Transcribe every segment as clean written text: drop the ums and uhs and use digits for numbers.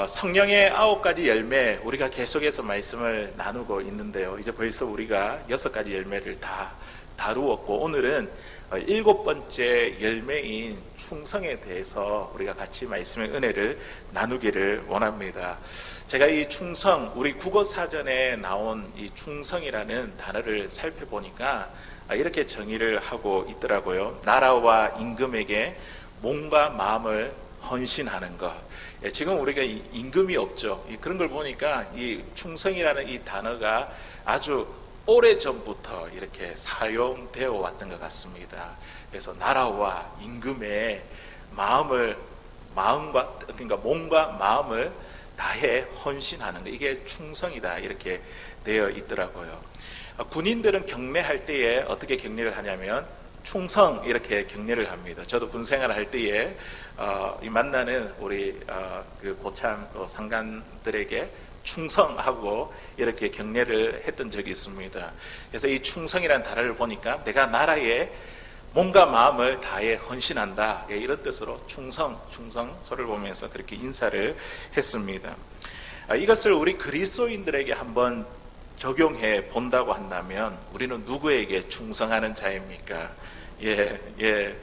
성령의 9가지 열매, 우리가 계속해서 말씀을 나누고 있는데요. 이제 벌써 우리가 6가지 열매를 다 다루었고, 오늘은 7번째 열매인 충성에 대해서 우리가 같이 말씀의 은혜를 나누기를 원합니다. 제가 이 충성, 우리 국어사전에 나온 이 충성이라는 단어를 살펴보니까 이렇게 정의를 하고 있더라고요. 나라와 임금에게 몸과 마음을 헌신하는 것. 지금 우리가 임금이 없죠. 그런 걸 보니까 이 충성이라는 이 단어가 아주 오래전부터 이렇게 사용되어 왔던 것 같습니다. 그래서 나라와 임금의 그러니까 몸과 마음을 다해 헌신하는 것, 이게 충성이다, 이렇게 되어 있더라고요. 군인들은 경례할 때에 어떻게 경례를 하냐면 충성, 이렇게 경례를 합니다. 저도 군 생활을 할 때에 만나는 우리 그 고참 또 상관들에게 충성하고 이렇게 경례를 했던 적이 있습니다. 그래서 이 충성이라는 단어를 보니까 내가 나라에 몸과 마음을 다해 헌신한다, 이런 뜻으로 충성소를 보면서 그렇게 인사를 했습니다. 이것을 우리 그리스도인들에게 한번 적용해 본다고 한다면 우리는 누구에게 충성하는 자입니까?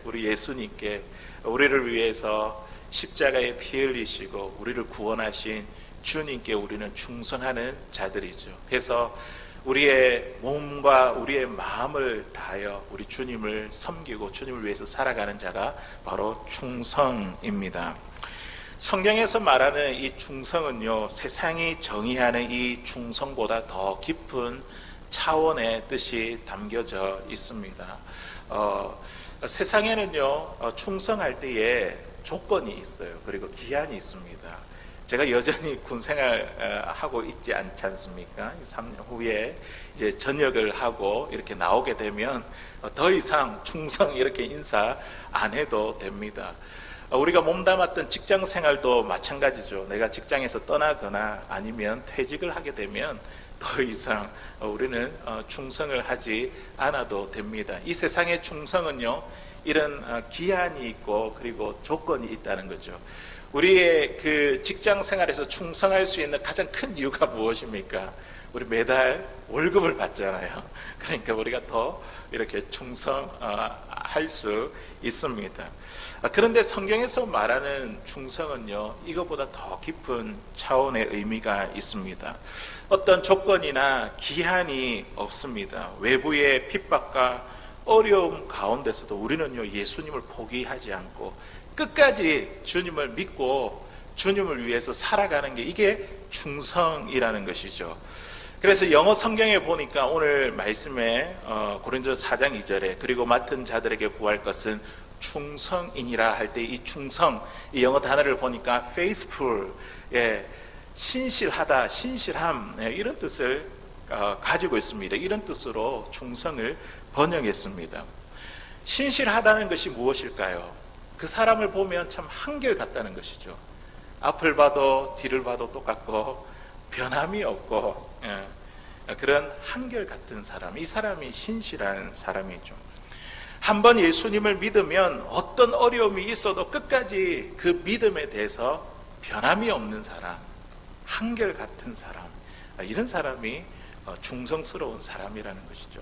우리 예수님께, 우리를 위해서 십자가에 피 흘리시고 우리를 구원하신 주님께 우리는 충성하는 자들이죠. 그래서 우리의 몸과 우리의 마음을 다하여 우리 주님을 섬기고 주님을 위해서 살아가는 자가 바로 충성입니다. 성경에서 말하는 이 충성은요, 세상이 정의하는 이 충성보다 더 깊은 차원의 뜻이 담겨져 있습니다. 세상에는요, 충성할 때에 조건이 있어요. 그리고 기한이 있습니다. 제가 여전히 군 생활하고 있지 않지 않습니까? 3년 후에 이제 전역을 하고 이렇게 나오게 되면 더 이상 충성 이렇게 인사 안 해도 됩니다. 우리가 몸담았던 직장 생활도 마찬가지죠. 내가 직장에서 떠나거나 아니면 퇴직을 하게 되면 더 이상 우리는 충성을 하지 않아도 됩니다. 이 세상의 충성은요, 이런 기한이 있고 그리고 조건이 있다는 거죠. 우리의 그 직장 생활에서 충성할 수 있는 가장 큰 이유가 무엇입니까? 우리 매달 월급을 받잖아요. 그러니까 우리가 더 이렇게 충성할 수 있습니다. 그런데 성경에서 말하는 충성은요, 이것보다 더 깊은 차원의 의미가 있습니다. 어떤 조건이나 기한이 없습니다. 외부의 핍박과 어려움 가운데서도 우리는요, 예수님을 포기하지 않고 끝까지 주님을 믿고 주님을 위해서 살아가는 게, 이게 충성이라는 것이죠. 그래서 영어 성경에 보니까 오늘 말씀에 고린도서 4장 2절에 그리고 맡은 자들에게 구할 것은 충성이니라 할 때 이 충성, 이 영어 단어를 보니까 faithful, 신실하다, 신실함, 이런 뜻을 가지고 있습니다. 이런 뜻으로 충성을 번역했습니다. 신실하다는 것이 무엇일까요? 그 사람을 보면 참 한결같다는 것이죠. 앞을 봐도 뒤를 봐도 똑같고 변함이 없고, 그런 한결같은 사람, 이 사람이 신실한 사람이죠. 한번 예수님을 믿으면 어떤 어려움이 있어도 끝까지 그 믿음에 대해서 변함이 없는 사람, 한결같은 사람, 이런 사람이 충성스러운 사람이라는 것이죠.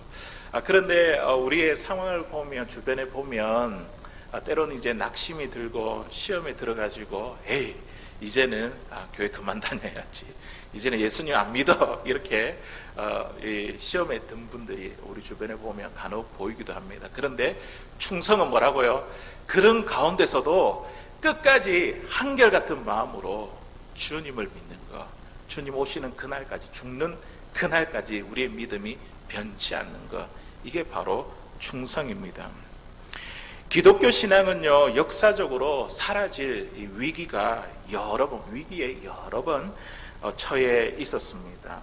그런데 우리의 상황을 보면, 주변에 보면 때로는 이제 낙심이 들고 시험에 들어가지고 이제는 교회 그만 다녀야지, 이제는 예수님 안 믿어, 이렇게 시험에 든 분들이 우리 주변에 보면 간혹 보이기도 합니다. 그런데 충성은 뭐라고요? 그런 가운데서도 끝까지 한결같은 마음으로 주님을 믿는 것, 주님 오시는 그날까지, 죽는 그날까지 우리의 믿음이 변치 않는 것, 이게 바로 충성입니다. 기독교 신앙은요, 역사적으로 사라질 이 위기에 여러 번 처해 있었습니다.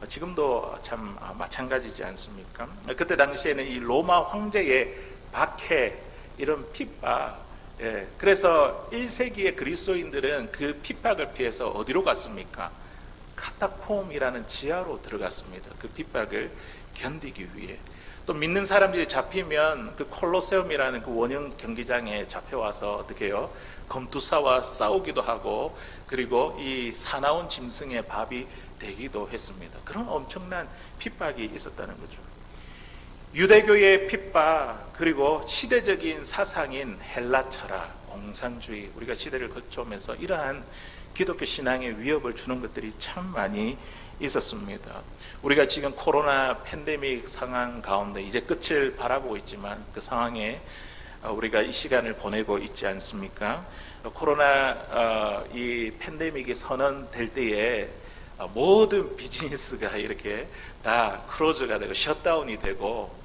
지금도 참 마찬가지지 않습니까? 그때 당시에는 이 로마 황제의 박해, 이런 핍박, 그래서 1세기의 그리스도인들은 그 핍박을 피해서 어디로 갔습니까? 카타콤이라는 지하로 들어갔습니다. 그 핍박을 견디기 위해. 또 믿는 사람들이 잡히면 그 콜로세움이라는 그 원형 경기장에 잡혀와서 어떻게 해요? 검투사와 싸우기도 하고, 그리고 이 사나운 짐승의 밥이 되기도 했습니다. 그런 엄청난 핍박이 있었다는 거죠. 유대교의 핍박, 그리고 시대적인 사상인 헬라 철학, 공산주의, 우리가 시대를 거쳐오면서 이러한 기독교 신앙에 위협을 주는 것들이 참 많이 있었습니다. 우리가 지금 코로나 팬데믹 상황 가운데 이제 끝을 바라보고 있지만 그 상황에 우리가 이 시간을 보내고 있지 않습니까? 코로나 이 팬데믹이 선언될 때에 모든 비즈니스가 이렇게 다 클로즈가 되고 셧다운이 되고,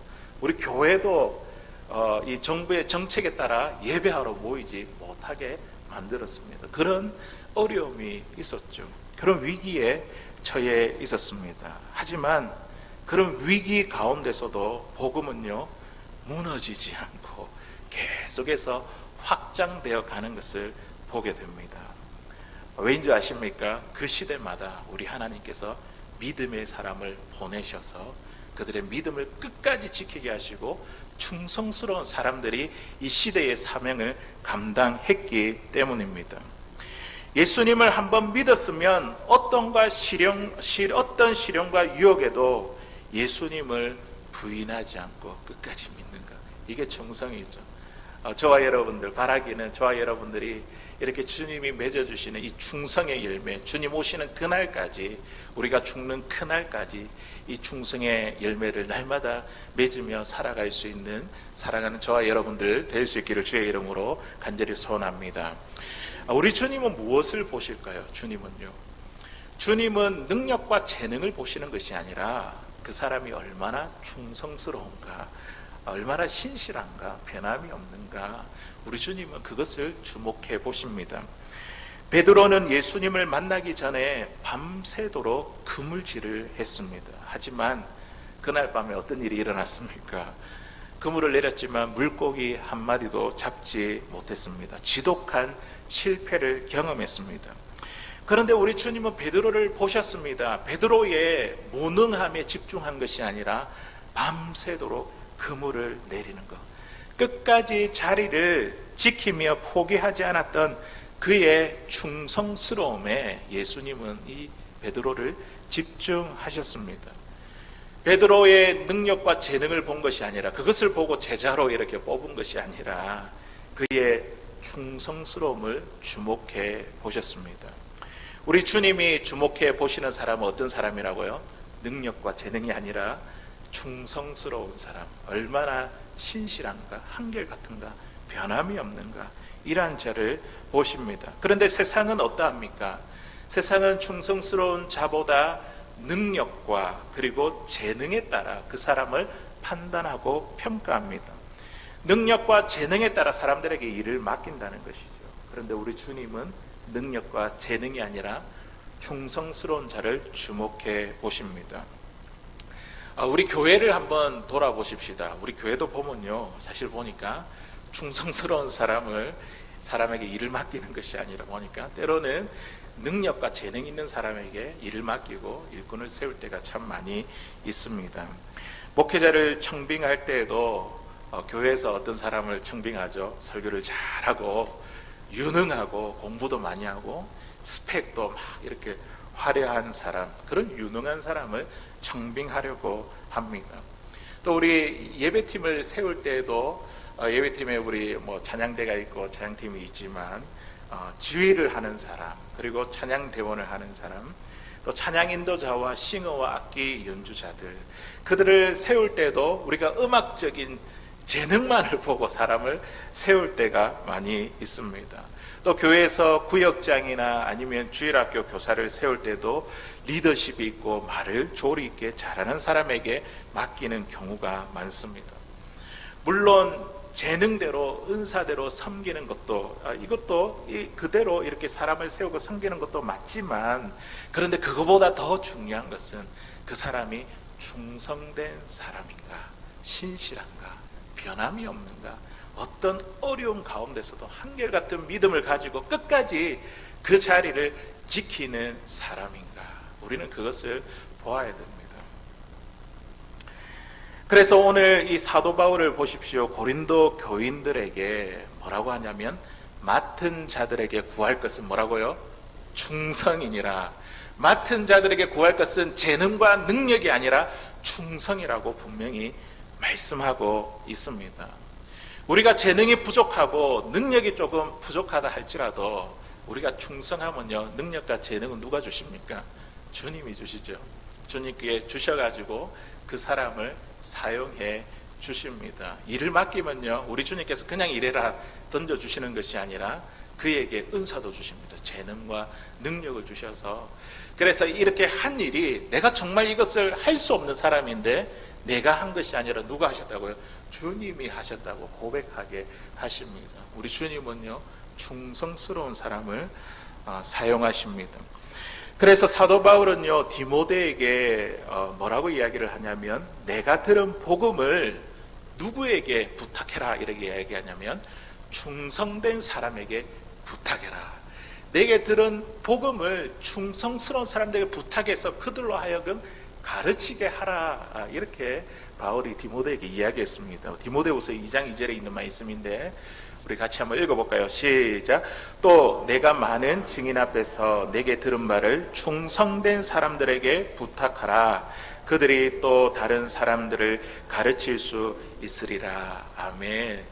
우리 교회도 이 정부의 정책에 따라 예배하러 모이지 못하게 만들었습니다. 그런 어려움이 있었죠. 그런 위기에 처해 있었습니다. 하지만 그런 위기 가운데서도 복음은요, 무너지지 않고 계속해서 확장되어 가는 것을 보게 됩니다. 왜인 줄 아십니까? 그 시대마다 우리 하나님께서 믿음의 사람을 보내셔서 그들의 믿음을 끝까지 지키게 하시고 충성스러운 사람들이 이 시대의 사명을 감당했기 때문입니다. 예수님을 한번 믿었으면 어떤 시련과 유혹에도 예수님을 부인하지 않고 끝까지 믿는 것, 이게 충성이죠. 저와 여러분들 바라기는, 저와 여러분들이 이렇게 주님이 맺어주시는 이 충성의 열매, 주님 오시는 그날까지, 우리가 죽는 그날까지 이 충성의 열매를 날마다 맺으며 살아갈 수 있는 사랑하는 저와 여러분들 될 수 있기를 주의 이름으로 간절히 소원합니다. 우리 주님은 무엇을 보실까요? 주님은 능력과 재능을 보시는 것이 아니라 그 사람이 얼마나 충성스러운가, 얼마나 신실한가, 변함이 없는가, 우리 주님은 그것을 주목해 보십니다. 베드로는 예수님을 만나기 전에 밤새도록 그물질을 했습니다. 하지만 그날 밤에 어떤 일이 일어났습니까? 그물을 내렸지만 물고기 한 마리도 잡지 못했습니다. 지독한 실패를 경험했습니다. 그런데 우리 주님은 베드로를 보셨습니다. 베드로의 무능함에 집중한 것이 아니라 밤새도록 그물을 내리는 것, 끝까지 자리를 지키며 포기하지 않았던 그의 충성스러움에 예수님은 이 베드로를 집중하셨습니다. 베드로의 능력과 재능을 본 것이 아니라, 그것을 보고 제자로 이렇게 뽑은 것이 아니라 그의 충성스러움을 주목해 보셨습니다. 우리 주님이 주목해 보시는 사람은 어떤 사람이라고요? 능력과 재능이 아니라 충성스러운 사람, 얼마나 신실한가, 한결같은가, 변함이 없는가, 이러한 자를 보십니다. 그런데 세상은 어떠합니까? 세상은 충성스러운 자보다 능력과 그리고 재능에 따라 그 사람을 판단하고 평가합니다. 능력과 재능에 따라 사람들에게 일을 맡긴다는 것이죠. 그런데 우리 주님은 능력과 재능이 아니라 충성스러운 자를 주목해 보십니다. 우리 교회를 한번 돌아보십시다. 우리 교회도 보면요, 사실 보니까 충성스러운 사람에게 일을 맡기는 것이 아니라 보니까 때로는 능력과 재능 있는 사람에게 일을 맡기고 일꾼을 세울 때가 참 많이 있습니다. 목회자를 청빙할 때에도 교회에서 어떤 사람을 청빙하죠. 설교를 잘하고 유능하고 공부도 많이 하고 스펙도 막 이렇게 화려한 사람, 그런 유능한 사람을 청빙하려고 합니다. 또 우리 예배팀을 세울 때에도 예배팀에 우리 찬양대가 있고 찬양팀이 있지만 지휘를 하는 사람, 그리고 찬양대원을 하는 사람, 또 찬양 인도자와 싱어와 악기 연주자들, 그들을 세울 때도 우리가 음악적인 재능만을 보고 사람을 세울 때가 많이 있습니다. 또 교회에서 구역장이나 아니면 주일학교 교사를 세울 때도 리더십이 있고 말을 조리 있게 잘하는 사람에게 맡기는 경우가 많습니다. 물론 재능대로 은사대로 섬기는 것도 이것도 그대로 이렇게 사람을 세우고 섬기는 것도 맞지만, 그런데 그거보다 더 중요한 것은 그 사람이 충성된 사람인가, 신실한가, 변함이 없는가, 어떤 어려운 가운데서도 한결같은 믿음을 가지고 끝까지 그 자리를 지키는 사람인가, 우리는 그것을 보아야 됩니다. 그래서 오늘 이 사도 바울을 보십시오. 고린도 교인들에게 뭐라고 하냐면 맡은 자들에게 구할 것은 뭐라고요? 충성이니라. 맡은 자들에게 구할 것은 재능과 능력이 아니라 충성이라고 분명히 말씀하고 있습니다. 우리가 재능이 부족하고 능력이 조금 부족하다 할지라도 우리가 충성하면요, 능력과 재능은 누가 주십니까? 주님이 주시죠. 주님께 주셔가지고 그 사람을 사용해 주십니다. 일을 맡기면요, 우리 주님께서 그냥 일해라 던져주시는 것이 아니라 그에게 은사도 주십니다. 재능과 능력을 주셔서. 그래서 이렇게 한 일이 내가 정말 이것을 할 수 없는 사람인데 내가 한 것이 아니라 누가 하셨다고요? 주님이 하셨다고 고백하게 하십니다. 우리 주님은요, 충성스러운 사람을 사용하십니다. 그래서 사도 바울은요, 디모데에게 뭐라고 이야기를 하냐면 내가 들은 복음을 누구에게 부탁해라 이렇게 이야기하냐면 충성된 사람에게 부탁해라. 내게 들은 복음을 충성스러운 사람들에게 부탁해서 그들로 하여금 가르치게 하라. 이렇게 바울이 디모데에게 이야기했습니다. 디모데후서 2장 2절에 있는 말씀인데 우리 같이 한번 읽어볼까요? 시작. 또 내가 많은 증인 앞에서 내게 들은 말을 충성된 사람들에게 부탁하라. 그들이 또 다른 사람들을 가르칠 수 있으리라. 아멘.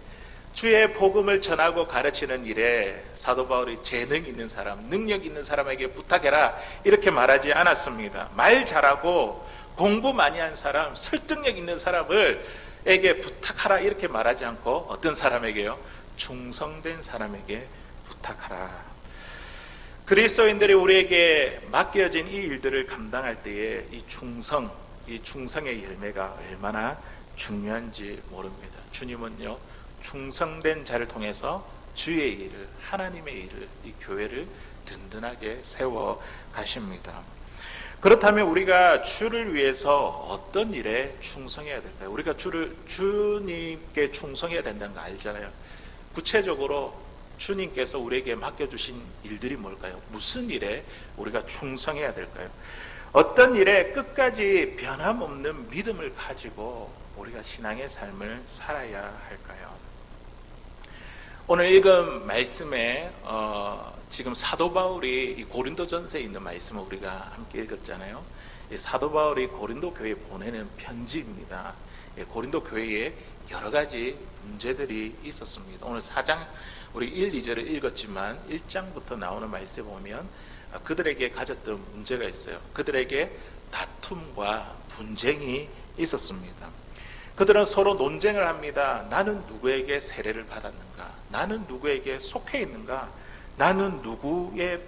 주의 복음을 전하고 가르치는 일에 사도 바울이 재능 있는 사람, 능력 있는 사람에게 부탁해라 이렇게 말하지 않았습니다. 말 잘하고 공부 많이 한 사람, 설득력 있는 사람에게 부탁하라 이렇게 말하지 않고 어떤 사람에게요? 충성된 사람에게 부탁하라. 그리스도인들이 우리에게 맡겨진 이 일들을 감당할 때에 이 충성의 열매가 얼마나 중요한지 모릅니다. 주님은요, 충성된 자를 통해서 주의 일을, 하나님의 일을, 이 교회를 든든하게 세워 가십니다. 그렇다면 우리가 주를 위해서 어떤 일에 충성해야 될까요? 우리가 주님께 충성해야 된다는 거 알잖아요. 구체적으로 주님께서 우리에게 맡겨주신 일들이 뭘까요? 무슨 일에 우리가 충성해야 될까요? 어떤 일에 끝까지 변함없는 믿음을 가지고 우리가 신앙의 삶을 살아야 할까요? 오늘 읽은 말씀에 지금 사도 바울이 이 고린도전서에 있는 말씀을 우리가 함께 읽었잖아요. 이 사도 바울이 고린도 교회에 보내는 편지입니다. 고린도 교회에 여러 가지 문제들이 있었습니다. 오늘 4장 우리 1, 2절을 읽었지만 1장부터 나오는 말씀에 보면 그들에게 가졌던 문제가 있어요. 그들에게 다툼과 분쟁이 있었습니다. 그들은 서로 논쟁을 합니다. 나는 누구에게 세례를 받았는가? 나는 누구에게 속해 있는가? 나는 누구의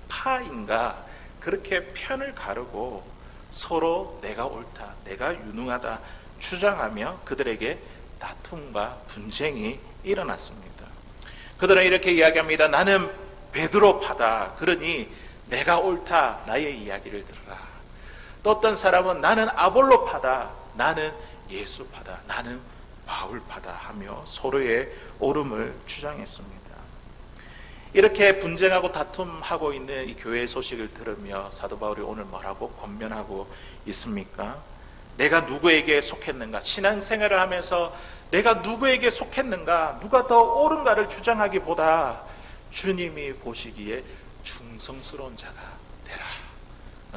파인가? 그렇게 편을 가르고 서로 내가 옳다, 내가 유능하다 주장하며 그들에게 다툼과 분쟁이 일어났습니다. 그들은 이렇게 이야기합니다. 나는 베드로파다. 그러니 내가 옳다. 나의 이야기를 들으라. 또 어떤 사람은 나는 아볼로파다. 나는 예수파다. 나는 바울파다 하며 서로의 옳음을 주장했습니다. 이렇게 분쟁하고 다툼하고 있는 이 교회의 소식을 들으며 사도 바울이 오늘 뭐라고 권면하고 있습니까? 내가 누구에게 속했는가? 신앙생활을 하면서 내가 누구에게 속했는가? 누가 더 옳은가를 주장하기보다 주님이 보시기에 충성스러운 자가 되라.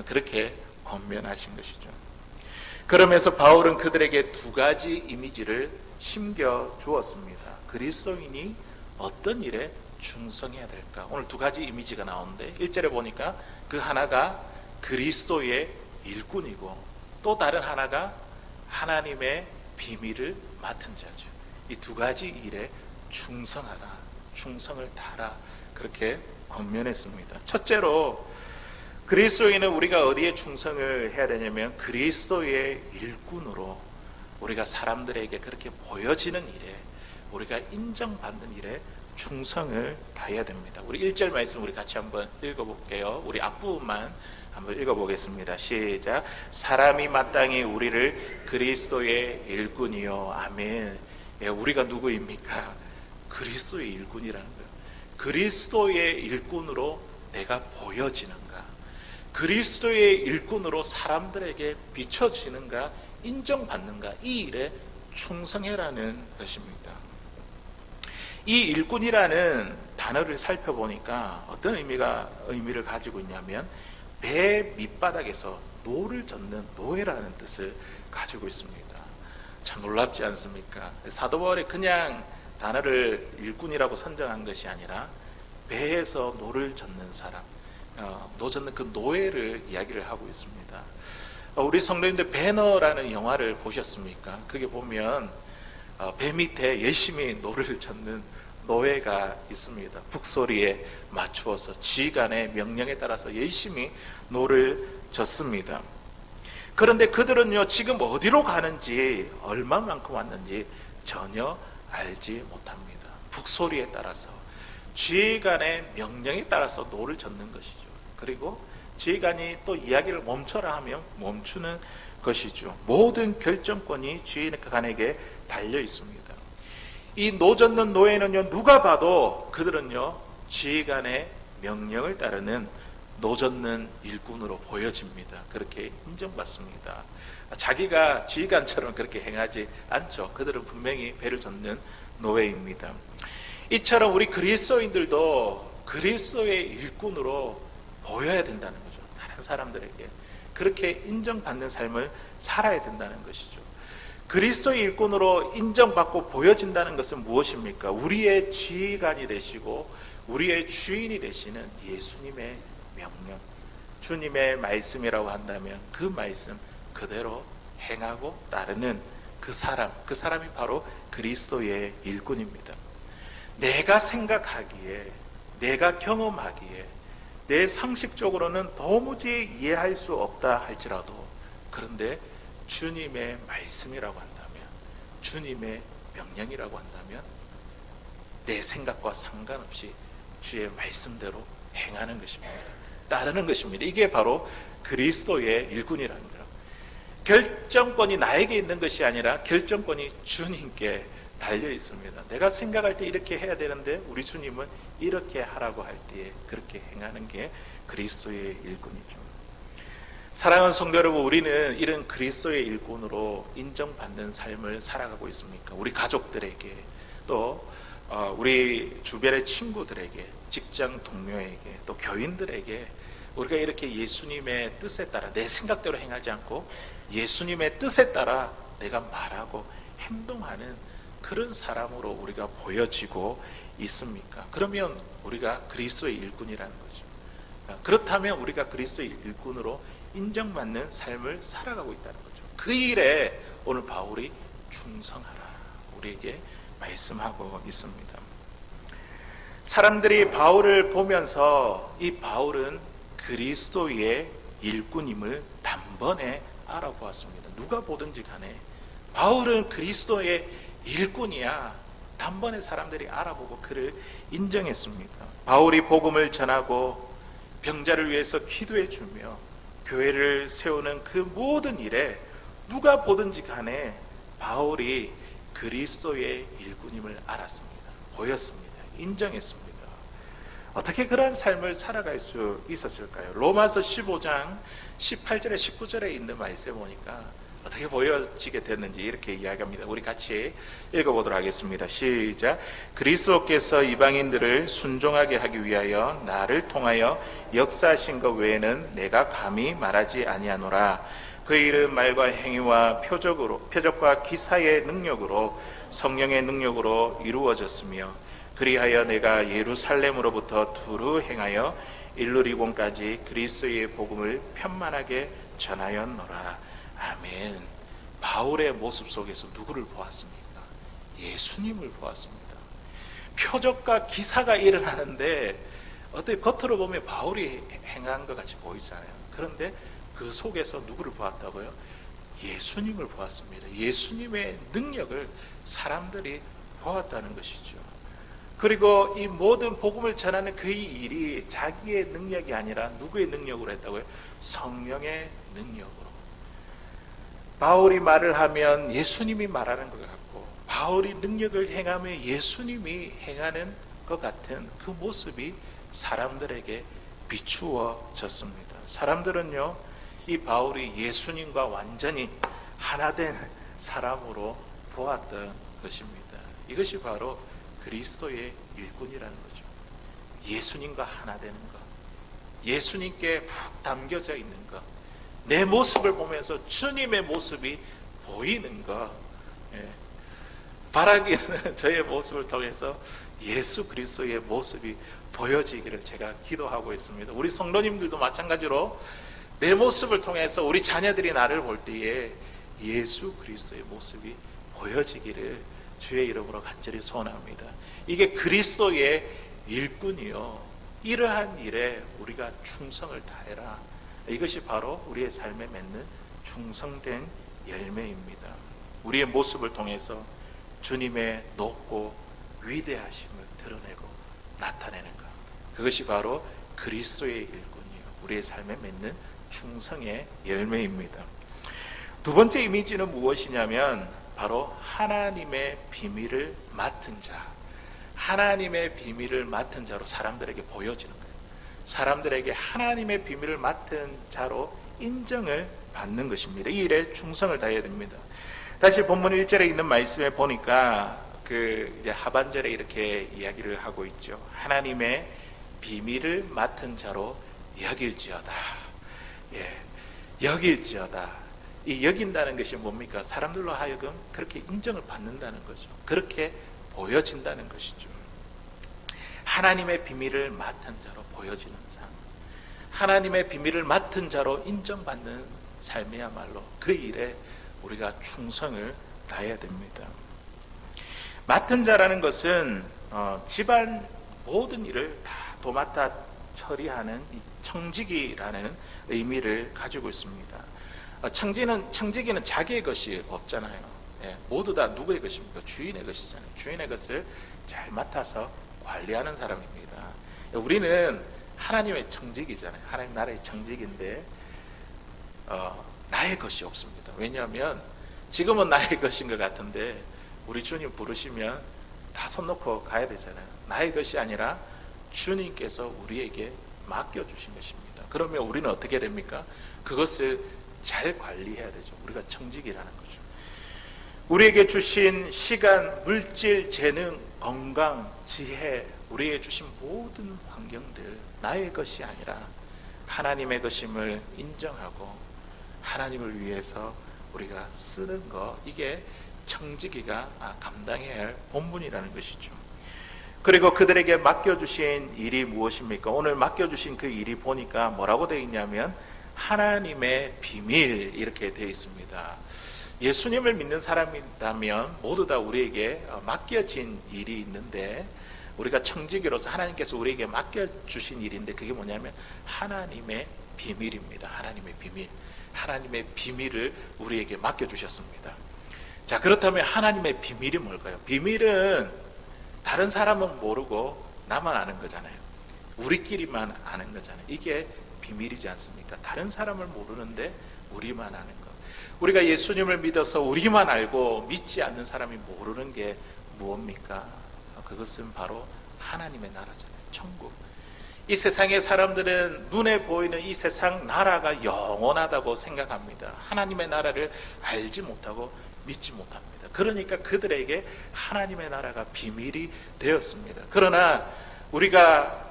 그렇게 권면하신 것이죠. 그러면서 바울은 그들에게 두 가지 이미지를 심겨 주었습니다. 그리스도인이 어떤 일에 충성해야 될까? 오늘 두 가지 이미지가 나오는데 1절에 보니까 그 하나가 그리스도의 일꾼이고 또 다른 하나가 하나님의 비밀을 맡은 자죠. 이 두 가지 일에 충성하라, 충성을 다하라 그렇게 권면했습니다. 첫째로 그리스도인은 우리가 어디에 충성을 해야 되냐면 그리스도의 일꾼으로 우리가 사람들에게 그렇게 보여지는 일에 우리가 인정받는 일에 충성을 다해야 됩니다. 우리 1절 말씀 우리 같이 한번 읽어볼게요. 우리 앞부분만 한번 읽어보겠습니다. 시작. 사람이 마땅히 우리를 그리스도의 일꾼이요. 아멘. 예, 우리가 누구입니까? 그리스도의 일꾼이라는 거예요. 그리스도의 일꾼으로 내가 보여지는가? 그리스도의 일꾼으로 사람들에게 비춰지는가? 인정받는가, 이 일에 충성해라는 것입니다. 이 일꾼이라는 단어를 살펴보니까 어떤 의미를 가지고 있냐면 배 밑바닥에서 노를 젓는 노예라는 뜻을 가지고 있습니다. 참 놀랍지 않습니까? 사도 바울이 그냥 단어를 일꾼이라고 선정한 것이 아니라 배에서 노를 젓는 사람, 노 젓는 그 노예를 이야기를 하고 있습니다. 우리 성도님들 배너라는 영화를 보셨습니까? 그게 보면 배 밑에 열심히 노를 젓는 노예가 있습니다. 북소리에 맞추어서 지휘관의 명령에 따라서 열심히 노를 젓습니다. 그런데 그들은요, 지금 어디로 가는지, 얼마만큼 왔는지 전혀 알지 못합니다. 북소리에 따라서, 지휘관의 명령에 따라서 노를 젓는 것이죠. 그리고 지휘관이 또 이야기를 멈춰라 하면 멈추는 것이죠. 모든 결정권이 지휘관에게 달려 있습니다. 이 노 젓는 노예는요, 누가 봐도 그들은요, 지휘관의 명령을 따르는 노 젓는 일꾼으로 보여집니다. 그렇게 인정받습니다. 자기가 지휘관처럼 그렇게 행하지 않죠. 그들은 분명히 배를 젓는 노예입니다. 이처럼 우리 그리스도인들도 그리스도의 일꾼으로 보여야 된다는 거죠. 다른 사람들에게 그렇게 인정받는 삶을 살아야 된다는 것이죠. 그리스도의 일꾼으로 인정받고 보여진다는 것은 무엇입니까? 우리의 지휘관이 되시고 우리의 주인이 되시는 예수님의 명령, 주님의 말씀이라고 한다면 그 말씀 그대로 행하고 따르는 그 사람이 바로 그리스도의 일꾼입니다. 내가 생각하기에, 내가 경험하기에 내 상식적으로는 도무지 이해할 수 없다 할지라도, 그런데 주님의 말씀이라고 한다면, 주님의 명령이라고 한다면 내 생각과 상관없이 주의 말씀대로 행하는 것입니다. 따르는 것입니다. 이게 바로 그리스도의 일꾼이라는 거예요. 결정권이 나에게 있는 것이 아니라 결정권이 주님께 달려 있습니다. 내가 생각할 때 이렇게 해야 되는데 우리 주님은 이렇게 하라고 할 때에 그렇게 행하는 게 그리스도의 일꾼이죠. 사랑하는 성도 여러분, 우리는 이런 그리스도의 일꾼으로 인정받는 삶을 살아가고 있습니까? 우리 가족들에게, 또 우리 주변의 친구들에게, 직장 동료에게, 또 교인들에게 우리가 이렇게 예수님의 뜻에 따라 내 생각대로 행하지 않고 예수님의 뜻에 따라 내가 말하고 행동하는 그런 사람으로 우리가 보여지고 있습니까? 그러면 우리가 그리스도의 일꾼이라는 거죠. 그렇다면 우리가 그리스도의 일꾼으로 인정받는 삶을 살아가고 있다는 거죠. 그 일에 오늘 바울이 충성하라 우리에게 말씀하고 있습니다. 사람들이 바울을 보면서 이 바울은 그리스도의 일꾼임을 단번에 알아보았습니다. 누가 보든지 간에 바울은 그리스도의 일꾼이야, 단번에 사람들이 알아보고 그를 인정했습니다. 바울이 복음을 전하고 병자를 위해서 기도해 주며 교회를 세우는 그 모든 일에 누가 보든지 간에 바울이 그리스도의 일꾼임을 알았습니다. 보였습니다. 인정했습니다. 어떻게 그러한 삶을 살아갈 수 있었을까요? 로마서 15장 18절에 19절에 있는 말씀에 보니까 어떻게 보여지게 됐는지 이렇게 이야기합니다. 우리 같이 읽어보도록 하겠습니다. 시작. 그리스도께서 이방인들을 순종하게 하기 위하여 나를 통하여 역사하신 것 외에는 내가 감히 말하지 아니하노라. 그 일은 말과 행위와 표적과 기사의 능력으로, 성령의 능력으로 이루어졌으며, 그리하여 내가 예루살렘으로부터 두루 행하여 일루리곤까지 그리스도의 복음을 편만하게 전하였노라. 아멘. 바울의 모습 속에서 누구를 보았습니까? 예수님을 보았습니다. 표적과 기사가 일어나는데 어떻게 겉으로 보면 바울이 행한 것 같이 보이잖아요. 그런데 그 속에서 누구를 보았다고요? 예수님을 보았습니다. 예수님의 능력을 사람들이 보았다는 것이죠. 그리고 이 모든 복음을 전하는 그 일이 자기의 능력이 아니라 누구의 능력으로 했다고요? 성령의 능력으로. 바울이 말을 하면 예수님이 말하는 것 같고, 바울이 능력을 행하며 예수님이 행하는 것 같은 그 모습이 사람들에게 비추어졌습니다. 사람들은요, 이 바울이 예수님과 완전히 하나된 사람으로 보았던 것입니다. 이것이 바로 그리스도의 일꾼이라는 거죠. 예수님과 하나 되는 것, 예수님께 푹 담겨져 있는 것, 내 모습을 보면서 주님의 모습이 보이는 것. 바라기는 저의 모습을 통해서 예수 그리스도의 모습이 보여지기를 제가 기도하고 있습니다. 우리 성도님들도 마찬가지로 내 모습을 통해서 우리 자녀들이 나를 볼 때에 예수 그리스도의 모습이 보여지기를 주의 이름으로 간절히 소원합니다. 이게 그리스도의 일꾼이요, 이러한 일에 우리가 충성을 다해라. 이것이 바로 우리의 삶에 맺는 충성된 열매입니다. 우리의 모습을 통해서 주님의 높고 위대하심을 드러내고 나타내는 것, 그것이 바로 그리스도의 일꾼이요, 우리의 삶에 맺는 충성의 열매입니다. 두 번째 이미지는 무엇이냐면 바로 하나님의 비밀을 맡은 자, 하나님의 비밀을 맡은 자로 사람들에게 보여지는 거예요. 사람들에게 하나님의 비밀을 맡은 자로 인정을 받는 것입니다. 이 일에 충성을 다해야 됩니다. 다시 본문 1절에 있는 말씀에 보니까 이제 하반절에 이렇게 이야기를 하고 있죠. 하나님의 비밀을 맡은 자로 여길지어다. 여길지어다. 이 여긴다는 것이 뭡니까? 사람들로 하여금 그렇게 인정을 받는다는 거죠. 그렇게 보여진다는 것이죠. 하나님의 비밀을 맡은 자로 보여지는 삶, 하나님의 비밀을 맡은 자로 인정받는 삶이야말로 그 일에 우리가 충성을 다해야 됩니다. 맡은 자라는 것은 집안 모든 일을 다 도맡아 처리하는 이 청지기라는 의미를 가지고 있습니다. 청지기는 자기의 것이 없잖아요. 모두 다 누구의 것입니까? 주인의 것이잖아요. 주인의 것을 잘 맡아서 관리하는 사람입니다. 우리는 하나님의 청지기잖아요. 하나님 나라의 청지기인데 나의 것이 없습니다. 왜냐하면 지금은 나의 것인 것 같은데 우리 주님 부르시면 다 손 놓고 가야 되잖아요. 나의 것이 아니라 주님께서 우리에게 맡겨주신 것입니다. 그러면 우리는 어떻게 됩니까? 그것을 잘 관리해야 되죠. 우리가 청지기라는 거죠. 우리에게 주신 시간, 물질, 재능, 건강, 지혜, 우리에게 주신 모든 환경들 나의 것이 아니라 하나님의 것임을 인정하고 하나님을 위해서 우리가 쓰는 것, 이게 청지기가 감당해야 할 본분이라는 것이죠. 그리고 그들에게 맡겨주신 일이 무엇입니까? 오늘 맡겨주신 그 일이 보니까 뭐라고 되어 있냐면 하나님의 비밀, 이렇게 되어 있습니다. 예수님을 믿는 사람이라면 모두 다 우리에게 맡겨진 일이 있는데, 우리가 청지기로서 하나님께서 우리에게 맡겨주신 일인데 그게 뭐냐면 하나님의 비밀입니다. 하나님의 비밀, 하나님의 비밀을 우리에게 맡겨주셨습니다. 자, 그렇다면 하나님의 비밀이 뭘까요? 비밀은 다른 사람은 모르고 나만 아는 거잖아요. 우리끼리만 아는 거잖아요. 이게 비밀이지 않습니까? 다른 사람을 모르는데 우리만 아는 것. 우리가 예수님을 믿어서 우리만 알고 믿지 않는 사람이 모르는 게 무엇입니까? 그것은 바로 하나님의 나라잖아요. 천국. 이 세상의 사람들은 눈에 보이는 이 세상 나라가 영원하다고 생각합니다. 하나님의 나라를 알지 못하고 믿지 못합니다. 그러니까 그들에게 하나님의 나라가 비밀이 되었습니다. 그러나 우리가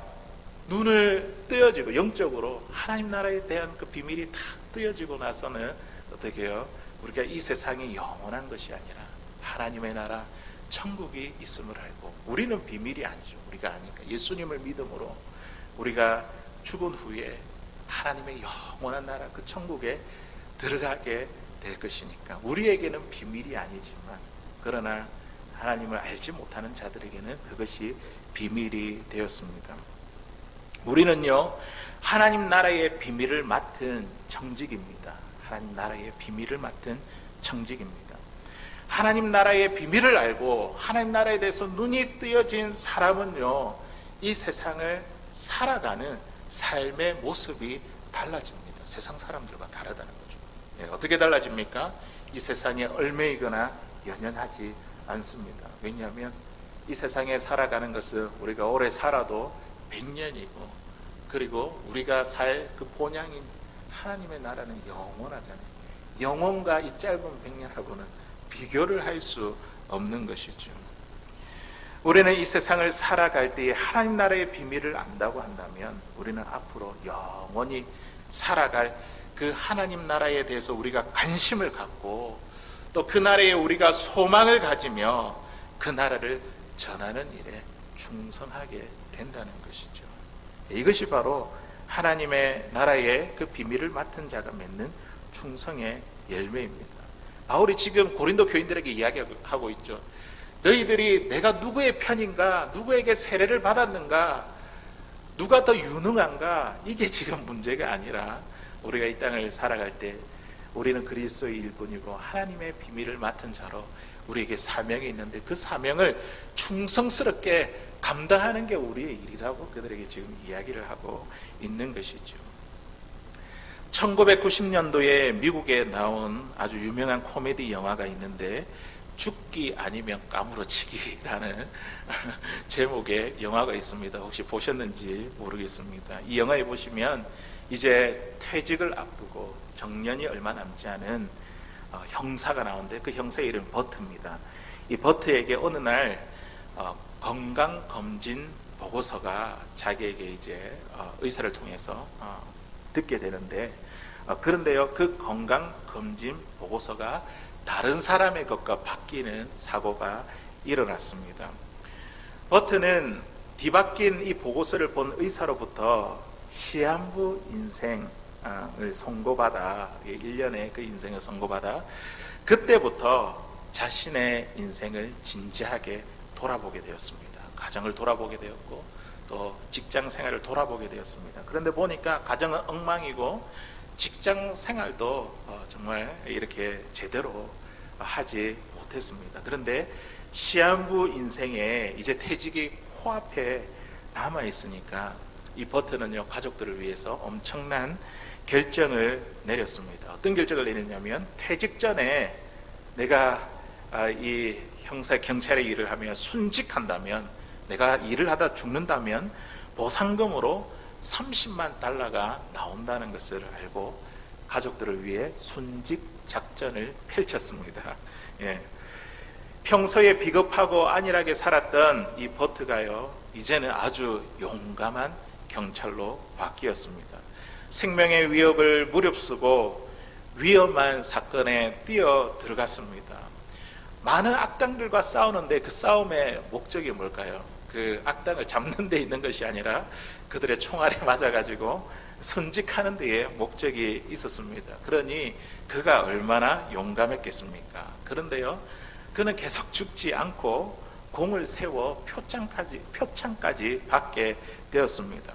눈을 뜨여지고 영적으로 하나님 나라에 대한 그 비밀이 탁 뜨여지고 나서는 어떻게 해요? 우리가 이 세상이 영원한 것이 아니라 하나님의 나라 천국이 있음을 알고, 우리는 비밀이 아니죠. 우리가 아니까 예수님을 믿음으로 우리가 죽은 후에 하나님의 영원한 나라 그 천국에 들어가게 될 것이니까 우리에게는 비밀이 아니지만, 그러나 하나님을 알지 못하는 자들에게는 그것이 비밀이 되었습니다. 우리는요 하나님 나라의 비밀을 맡은 청직입니다. 하나님 나라의 비밀을 맡은 청직입니다. 하나님 나라의 비밀을 알고 하나님 나라에 대해서 눈이 뜨여진 사람은요 이 세상을 살아가는 삶의 모습이 달라집니다. 세상 사람들과 다르다는 거죠. 어떻게 달라집니까? 이 세상에 얼매이거나 연연하지 않습니다. 왜냐하면 이 세상에 살아가는 것은 우리가 오래 살아도 100년이고, 그리고 우리가 살 그 본향인 하나님의 나라는 영원하잖아요. 영혼과 이 짧은 100년하고는 비교를 할 수 없는 것이죠. 우리는 이 세상을 살아갈 때에 하나님 나라의 비밀을 안다고 한다면 우리는 앞으로 영원히 살아갈 그 하나님 나라에 대해서 우리가 관심을 갖고 또 그 나라에 우리가 소망을 가지며 그 나라를 전하는 일에 충성하게 된다는 것이죠. 이것이 바로 하나님의 나라의 그 비밀을 맡은 자가 맺는 충성의 열매입니다. 바울이 지금 고린도 교인들에게 이야기하고 있죠. 너희들이 내가 누구의 편인가, 누구에게 세례를 받았는가, 누가 더 유능한가, 이게 지금 문제가 아니라 우리가 이 땅을 살아갈 때 우리는 그리스도의 일꾼이고 하나님의 비밀을 맡은 자로 우리에게 사명이 있는데 그 사명을 충성스럽게 감당하는 게 우리의 일이라고 그들에게 지금 이야기를 하고 있는 것이죠. 1990년도에 미국에 나온 아주 유명한 코미디 영화가 있는데 죽기 아니면 까무러치기라는 제목의 영화가 있습니다. 혹시 보셨는지 모르겠습니다. 이 영화에 보시면 이제 퇴직을 앞두고 정년이 얼마 남지 않은 형사가 나오는데 그 형사의 이름은 버트입니다. 이 버트에게 어느 날 건강검진 보고서가 자기에게 이제 의사를 통해서 듣게 되는데 그런데요, 그 건강검진 보고서가 다른 사람의 것과 바뀌는 사고가 일어났습니다. 버트는 뒤바뀐 이 보고서를 본 의사로부터 시한부 인생을 선고받아 1년의 그 인생을 선고받아 그때부터 자신의 인생을 진지하게 돌아보게 되었습니다. 가정을 돌아보게 되었고 또 직장 생활을 돌아보게 되었습니다. 그런데 보니까 가정은 엉망이고 직장 생활도 정말 이렇게 제대로 하지 못했습니다. 그런데 시한부 인생에 이제 퇴직이 코앞에 남아 있으니까 이 버트는요, 가족들을 위해서 엄청난 결정을 내렸습니다. 어떤 결정을 내렸냐면 퇴직 전에 내가 이 형사 경찰의 일을 하며 순직한다면, 내가 일을 하다 죽는다면 보상금으로 30만 달러가 나온다는 것을 알고 가족들을 위해 순직 작전을 펼쳤습니다. 예. 평소에 비겁하고 안일하게 살았던 이 버트가요, 이제는 아주 용감한 경찰로 바뀌었습니다. 생명의 위협을 무릅쓰고 위험한 사건에 뛰어 들어갔습니다. 많은 악당들과 싸우는데 그 싸움의 목적이 뭘까요? 그 악당을 잡는 데 있는 것이 아니라 그들의 총알에 맞아가지고 순직하는 데에 목적이 있었습니다. 그러니 그가 얼마나 용감했겠습니까? 그런데요, 그는 계속 죽지 않고 공을 세워 표창까지 받게 되었습니다.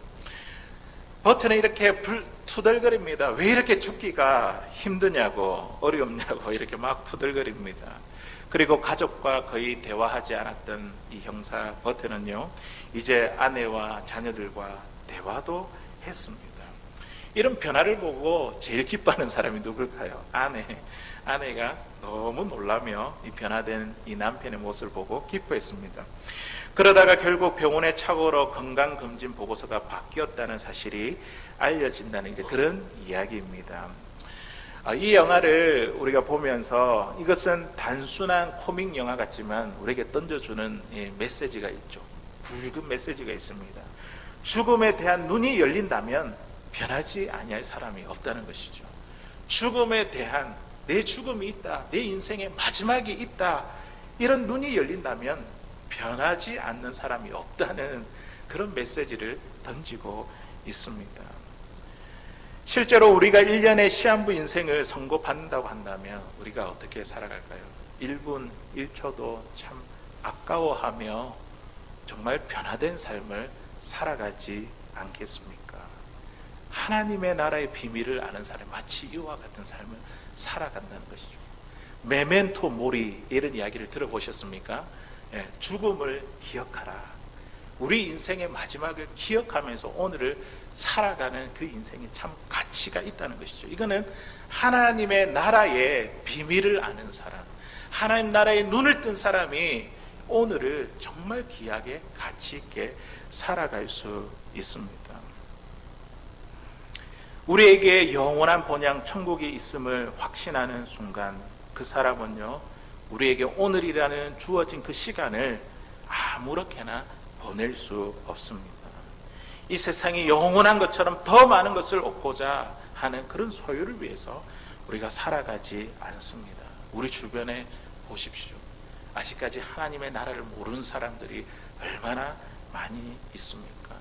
버트는 이렇게 투덜거립니다. 왜 이렇게 죽기가 힘드냐고, 어렵냐고 이렇게 막 투덜거립니다. 그리고 가족과 거의 대화하지 않았던 이 형사 버트는요, 이제 아내와 자녀들과 대화도 했습니다. 이런 변화를 보고 제일 기뻐하는 사람이 누굴까요? 아내가 너무 놀라며 이 변화된 이 남편의 모습을 보고 기뻐했습니다. 그러다가 결국 병원에 착오로 건강검진 보고서가 바뀌었다는 사실이 알려진다는 이제 그런 이야기입니다. 이 영화를 우리가 보면서 이것은 단순한 코믹 영화 같지만 우리에게 던져주는 메시지가 있죠. 굵은 메시지가 있습니다. 죽음에 대한 눈이 열린다면 변하지 아니할 사람이 없다는 것이죠. 죽음에 대한 내 죽음이 있다, 내 인생의 마지막이 있다, 이런 눈이 열린다면 변하지 않는 사람이 없다는 그런 메시지를 던지고 있습니다. 실제로 우리가 1년의 시한부 인생을 선고받는다고 한다면 우리가 어떻게 살아갈까요? 1분 1초도 참 아까워하며 정말 변화된 삶을 살아가지 않겠습니까? 하나님의 나라의 비밀을 아는 사람이 마치 이와 같은 삶을 살아간다는 것이죠. 메멘토 모리, 이런 이야기를 들어보셨습니까? 죽음을 기억하라. 우리 인생의 마지막을 기억하면서 오늘을 살아가는 그 인생에 참 가치가 있다는 것이죠. 이거는 하나님의 나라의 비밀을 아는 사람, 하나님 나라의 눈을 뜬 사람이 오늘을 정말 귀하게 가치 있게 살아갈 수 있습니다. 우리에게 영원한 본향 천국이 있음을 확신하는 순간 그 사람은요, 우리에게 오늘이라는 주어진 그 시간을 아무렇게나 보낼 수 없습니다. 이 세상이 영원한 것처럼 더 많은 것을 얻고자 하는 그런 소유를 위해서 우리가 살아가지 않습니다. 우리 주변에 보십시오. 아직까지 하나님의 나라를 모르는 사람들이 얼마나 많이 있습니까?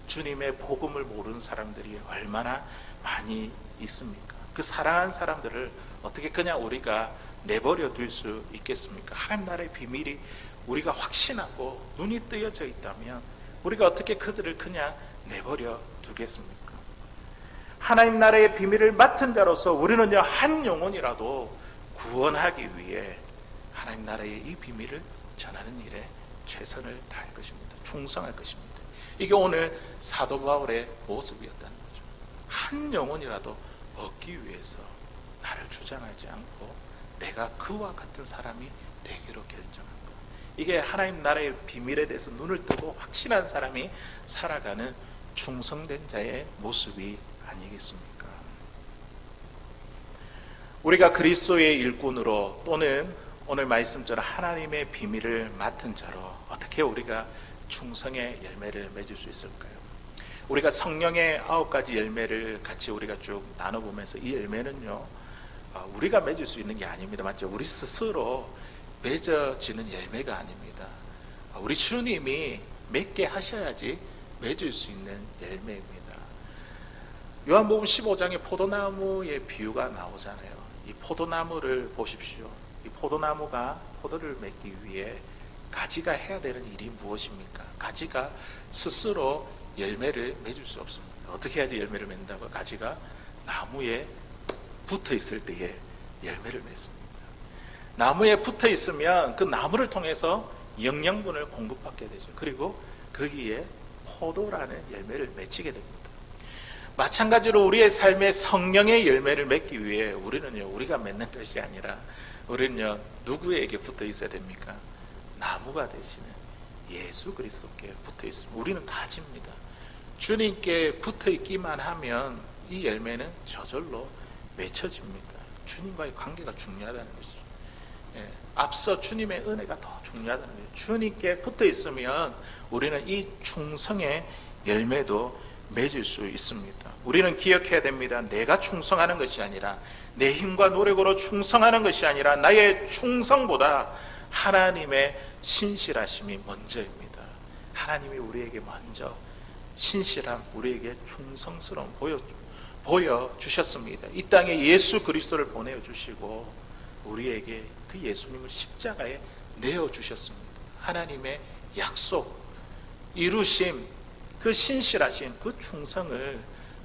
주님의 복음을 모르는 사람들이 얼마나 많이 있습니까? 그 사랑하는 사람들을 어떻게 그냥 우리가 내버려 둘 수 있겠습니까? 하나님 나라의 비밀이 우리가 확신하고 눈이 뜨여져 있다면 우리가 어떻게 그들을 그냥 내버려 두겠습니까? 하나님 나라의 비밀을 맡은 자로서 우리는요, 한 영혼이라도 구원하기 위해 하나님 나라의 이 비밀을 전하는 일에 최선을 다할 것입니다. 충성할 것입니다. 이게 오늘 사도 바울의 모습이었다는 거죠. 한 영혼이라도 얻기 위해서 나를 주장하지 않고 내가 그와 같은 사람이 되기로 결정한 것. 이게 하나님 나라의 비밀에 대해서 눈을 뜨고 확신한 사람이 살아가는 충성된 자의 모습이 아니겠습니까? 우리가 그리스도의 일꾼으로 또는 오늘 말씀처럼 하나님의 비밀을 맡은 자로 어떻게 우리가 충성의 열매를 맺을 수 있을까요? 우리가 성령의 9가지 열매를 같이 우리가 쭉 나눠보면서 이 열매는요, 우리가 맺을 수 있는 게 아닙니다. 맞죠? 우리 스스로 맺어지는 열매가 아닙니다. 우리 주님이 맺게 하셔야지 맺을 수 있는 열매입니다. 요한복음 15장에 포도나무의 비유가 나오잖아요. 이 포도나무를 보십시오. 이 포도나무가 포도를 맺기 위해 가지가 해야 되는 일이 무엇입니까? 가지가 스스로 열매를 맺을 수 없습니다. 어떻게 해야지 열매를 맺는다고? 가지가 나무에 붙어 있을 때에 열매를 맺습니다. 나무에 붙어 있으면 그 나무를 통해서 영양분을 공급받게 되죠. 그리고 거기에 포도라는 열매를 맺히게 됩니다. 마찬가지로 우리의 삶에 성령의 열매를 맺기 위해 우리는요, 우리가 맺는 것이 아니라 우리는요, 누구에게 붙어 있어야 됩니까? 나무가 되시는 예수 그리스도께 붙어 있습니다. 우리는 가지입니다. 주님께 붙어 있기만 하면 이 열매는 저절로 맺혀집니다. 주님과의 관계가 중요하다는 것이죠. 앞서 주님의 은혜가 더 중요하다는 거예요. 주님께 붙어 있으면 우리는 이 충성의 열매도 맺을 수 있습니다. 우리는 기억해야 됩니다. 내가 충성하는 것이 아니라 내 힘과 노력으로 충성하는 것이 아니라 나의 충성보다 하나님의 신실하심이 먼저입니다. 하나님이 우리에게 먼저 신실함, 우리에게 충성스러움 보여주셨습니다. 이 땅에 예수 그리스도를 보내주시고 우리에게 그 예수님을 십자가에 내어주셨습니다. 하나님의 약속, 이루심, 그 신실하신 그 충성을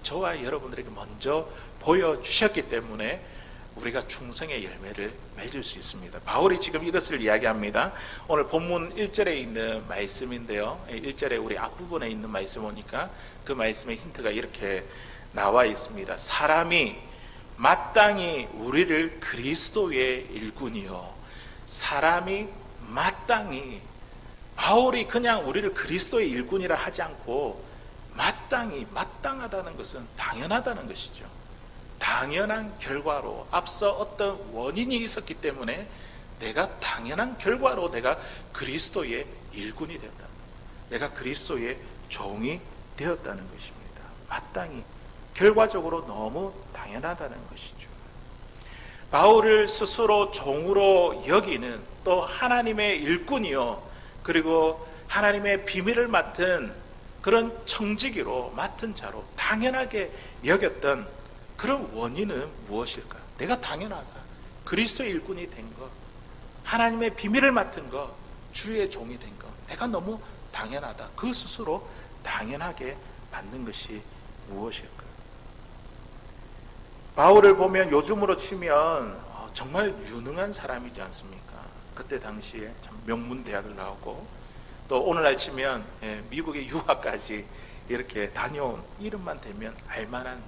저와 여러분들에게 먼저 보여주셨기 때문에 우리가 충성의 열매를 맺을 수 있습니다. 바울이 지금 이것을 이야기합니다. 오늘 본문 1절에 있는 말씀인데요. 1절에 우리 앞부분에 있는 말씀 보니까 그 말씀의 힌트가 이렇게 나와 있습니다. 사람이 마땅히 우리를 그리스도의 일꾼이요. 사람이 마땅히, 바울이 그냥 우리를 그리스도의 일꾼이라 하지 않고 마땅히, 마땅하다는 것은 당연하다는 것이죠. 당연한 결과로, 앞서 어떤 원인이 있었기 때문에 내가 당연한 결과로 내가 그리스도의 일꾼이 되었다. 내가 그리스도의 종이 되었다는 것입니다. 마땅히, 결과적으로 너무 당연하다는 것이죠. 바울을 스스로 종으로 여기는, 또 하나님의 일꾼이요, 그리고 하나님의 비밀을 맡은 그런 청지기로 맡은 자로 당연하게 여겼던 그런 원인은 무엇일까? 내가 당연하다. 그리스도의 일꾼이 된 것, 하나님의 비밀을 맡은 것, 주의 종이 된 것, 내가 너무 당연하다. 그 스스로 당연하게 받는 것이 무엇일까? 바울을 보면 요즘으로 치면 정말 유능한 사람이지 않습니까? 그때 당시에 참 명문대학을 나오고 또 오늘날 치면 미국의 유학까지 이렇게 다녀온, 이름만 대면 알만한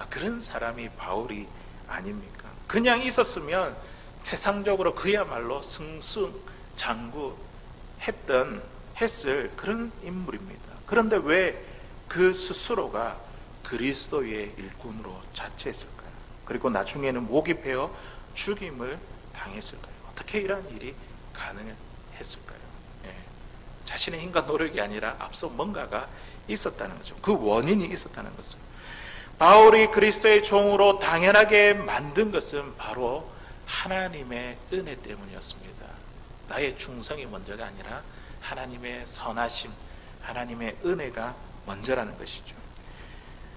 그런 사람이 바울이 아닙니까? 그냥 있었으면 세상적으로 그야말로 승승장구했을 그런 인물입니다. 그런데 왜 그 스스로가 그리스도의 일꾼으로 자처했을까요? 그리고 나중에는 목이 베어 죽임을 당했을까요? 어떻게 이러한 일이 가능했을까요? 예. 자신의 힘과 노력이 아니라 앞서 뭔가가 있었다는 거죠. 그 원인이 있었다는 것을. 바울이 그리스도의 종으로 당연하게 만든 것은 바로 하나님의 은혜 때문이었습니다. 나의 충성이 먼저가 아니라 하나님의 선하심, 하나님의 은혜가 먼저라는 것이죠.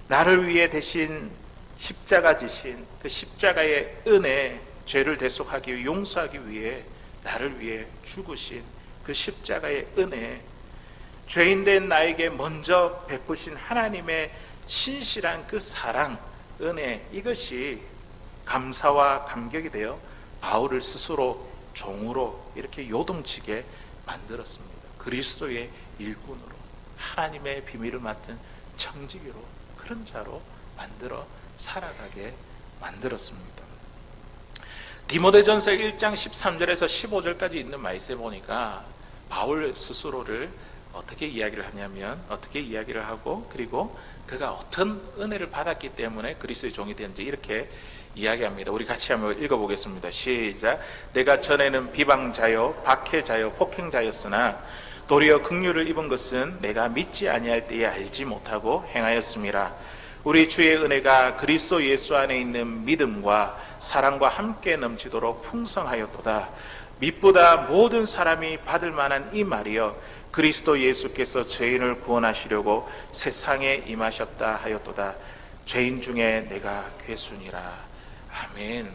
나를 위해 대신 십자가 지신 그 십자가의 은혜, 죄를 대속하기 위해, 용서하기 위해 나를 위해 죽으신 그 십자가의 은혜, 죄인된 나에게 먼저 베푸신 하나님의 신실한 그 사랑, 은혜, 이것이 감사와 감격이 되어 바울을 스스로 종으로 이렇게 요동치게 만들었습니다. 그리스도의 일꾼으로, 하나님의 비밀을 맡은 청지기로, 그런 자로 만들어 살아가게 만들었습니다. 디모데전서 1장 13절에서 15절까지 있는 말씀에 보니까 바울 스스로를 어떻게 이야기를 하냐면, 어떻게 이야기를 하고, 그리고 그가 어떤 은혜를 받았기 때문에 그리스도의 종이 되는지 이렇게 이야기합니다. 우리 같이 한번 읽어보겠습니다. 시작. 내가 전에는 비방자요 박해자요 폭행자였으나 도리어 긍휼을 입은 것은 내가 믿지 아니할 때에 알지 못하고 행하였음이라. 우리 주의 은혜가 그리스도 예수 안에 있는 믿음과 사랑과 함께 넘치도록 풍성하였도다. 믿보다 모든 사람이 받을 만한 이 말이여, 그리스도 예수께서 죄인을 구원하시려고 세상에 임하셨다 하였도다. 죄인 중에 내가 괴순이라. 아멘.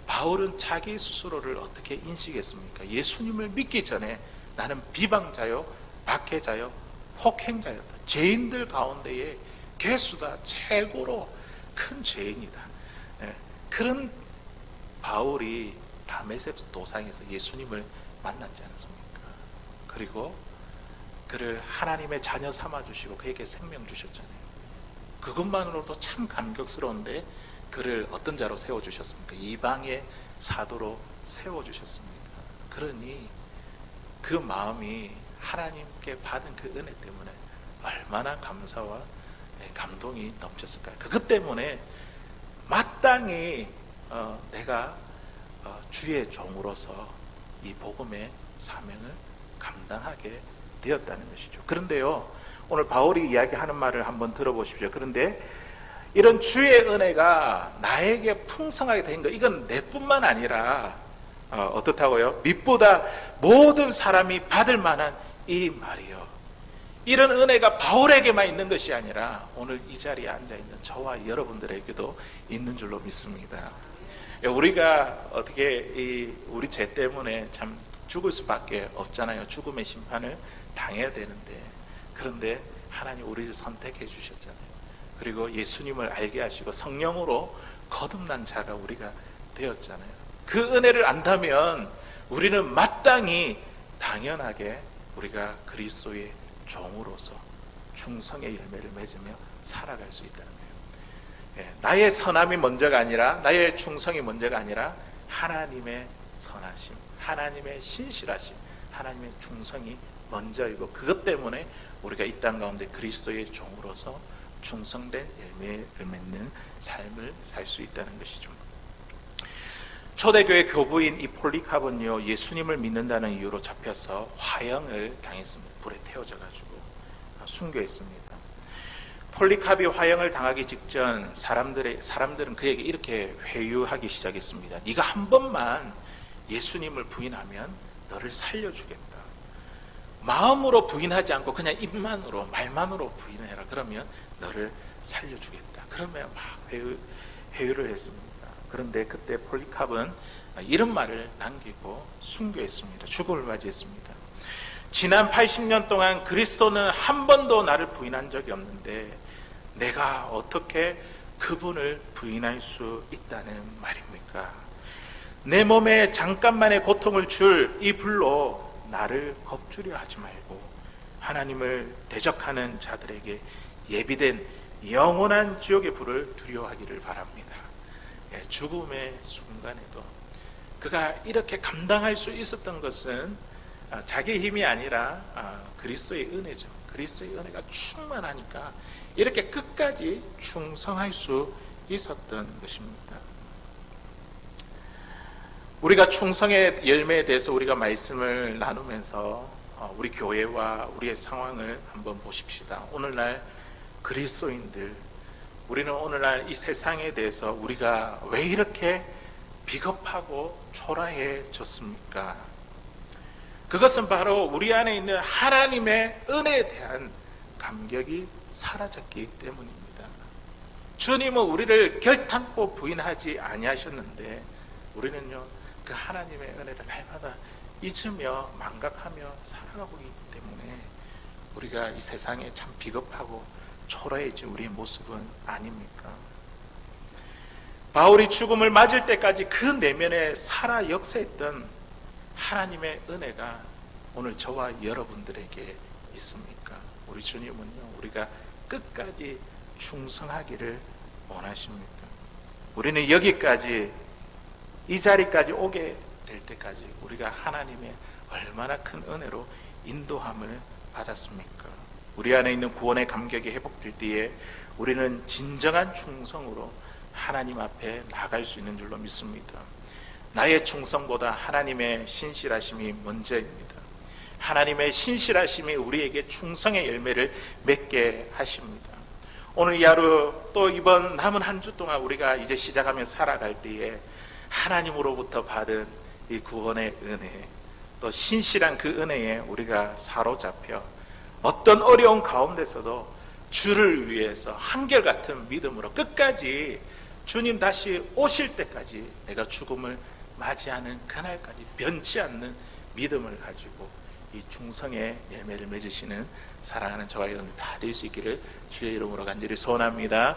바울은 자기 스스로를 어떻게 인식했습니까? 예수님을 믿기 전에 나는 비방자요 박해자요 폭행자였다. 죄인들 가운데에 괴수다. 최고로 큰 죄인이다. 그런 바울이 다메섹 도상에서 예수님을 만났지 않습니까? 그리고 그를 하나님의 자녀 삼아주시고 그에게 생명 주셨잖아요. 그것만으로도 참 감격스러운데 그를 어떤 자로 세워주셨습니까? 이방의 사도로 세워주셨습니다. 그러니 그 마음이 하나님께 받은 그 은혜 때문에 얼마나 감사와 감동이 넘쳤을까요? 그것 때문에 마땅히 내가 주의 종으로서 이 복음의 사명을 감당하게 되었다는 것이죠. 그런데요, 오늘 바울이 이야기하는 말을 한번 들어보십시오. 그런데 이런 주의 은혜가 나에게 풍성하게 된 것, 이건 내뿐만 아니라 어떻다고요? 믿보다 모든 사람이 받을 만한 이 말이요, 이런 은혜가 바울에게만 있는 것이 아니라 오늘 이 자리에 앉아있는 저와 여러분들에게도 있는 줄로 믿습니다. 우리가 어떻게 우리 죄 때문에 참 죽을 수밖에 없잖아요. 죽음의 심판을 당해야 되는데, 그런데 하나님 우리를 선택해 주셨잖아요. 그리고 예수님을 알게 하시고 성령으로 거듭난 자가 우리가 되었잖아요. 그 은혜를 안다면 우리는 마땅히 당연하게 우리가 그리스도의 종으로서 충성의 열매를 맺으며 살아갈 수 있다는 거예요. 나의 선함이 먼저가 아니라, 나의 충성이 먼저가 아니라 하나님의 선하심, 하나님의 신실하심, 하나님의 충성이 먼저이고, 그것 때문에 우리가 이 땅 가운데 그리스도의 종으로서 충성된 열매를 맺는 삶을 살 수 있다는 것이죠. 초대교회 교부인 이 폴리카본요, 예수님을 믿는다는 이유로 잡혀서 화형을 당했습니다. 불에 태워져 가지고 순교했습니다. 폴리캅이 화형을 당하기 직전 사람들은 그에게 이렇게 회유하기 시작했습니다. 네가 한 번만 예수님을 부인하면 너를 살려주겠다. 마음으로 부인하지 않고 그냥 입만으로, 말만으로 부인해라. 그러면 너를 살려주겠다. 그러면 막 회유를 했습니다. 그런데 그때 폴리캅은 이런 말을 남기고 순교했습니다. 죽음을 맞이했습니다. 지난 80년 동안 그리스도는 한 번도 나를 부인한 적이 없는데 내가 어떻게 그분을 부인할 수 있다는 말입니까? 내 몸에 잠깐만의 고통을 줄 이 불로 나를 겁주려 하지 말고 하나님을 대적하는 자들에게 예비된 영원한 지옥의 불을 두려워하기를 바랍니다. 죽음의 순간에도 그가 이렇게 감당할 수 있었던 것은 자기의 힘이 아니라 그리스도의 은혜죠. 그리스도의 은혜가 충만하니까 이렇게 끝까지 충성할 수 있었던 것입니다. 우리가 충성의 열매에 대해서 우리가 말씀을 나누면서 우리 교회와 우리의 상황을 한번 보십시다. 오늘날 그리스도인들, 우리는 오늘날 이 세상에 대해서 우리가 왜 이렇게 비겁하고 초라해졌습니까? 그것은 바로 우리 안에 있는 하나님의 은혜에 대한 감격이 사라졌기 때문입니다. 주님은 우리를 결탄코 부인하지 아니하셨는데 우리는요, 그 하나님의 은혜를 날마다 잊으며 망각하며 살아가고 있기 때문에 우리가 이 세상에 참 비겁하고 초라해진 우리의 모습은 아닙니까? 바울이 죽음을 맞을 때까지 그 내면에 살아 역사했던 하나님의 은혜가 오늘 저와 여러분들에게 있습니까? 우리 주님은요, 우리가 끝까지 충성하기를 원하십니까? 우리는 여기까지, 이 자리까지 오게 될 때까지 우리가 하나님의 얼마나 큰 은혜로 인도함을 받았습니까? 우리 안에 있는 구원의 감격이 회복될 때에 우리는 진정한 충성으로 하나님 앞에 나갈 수 있는 줄로 믿습니다. 나의 충성보다 하나님의 신실하심이 먼저입니다. 하나님의 신실하심이 우리에게 충성의 열매를 맺게 하십니다. 오늘 이 하루 또 이번 남은 한 주 동안 우리가 이제 시작하며 살아갈 때에 하나님으로부터 받은 이 구원의 은혜, 또 신실한 그 은혜에 우리가 사로잡혀 어떤 어려운 가운데서도 주를 위해서 한결같은 믿음으로 끝까지 주님 다시 오실 때까지 내가 죽음을 맞이하는 그날까지 변치 않는 믿음을 가지고 이 충성의 열매를 맺으시는 사랑하는 저와 여러분 다 될 수 있기를 주의 이름으로 간절히 소원합니다.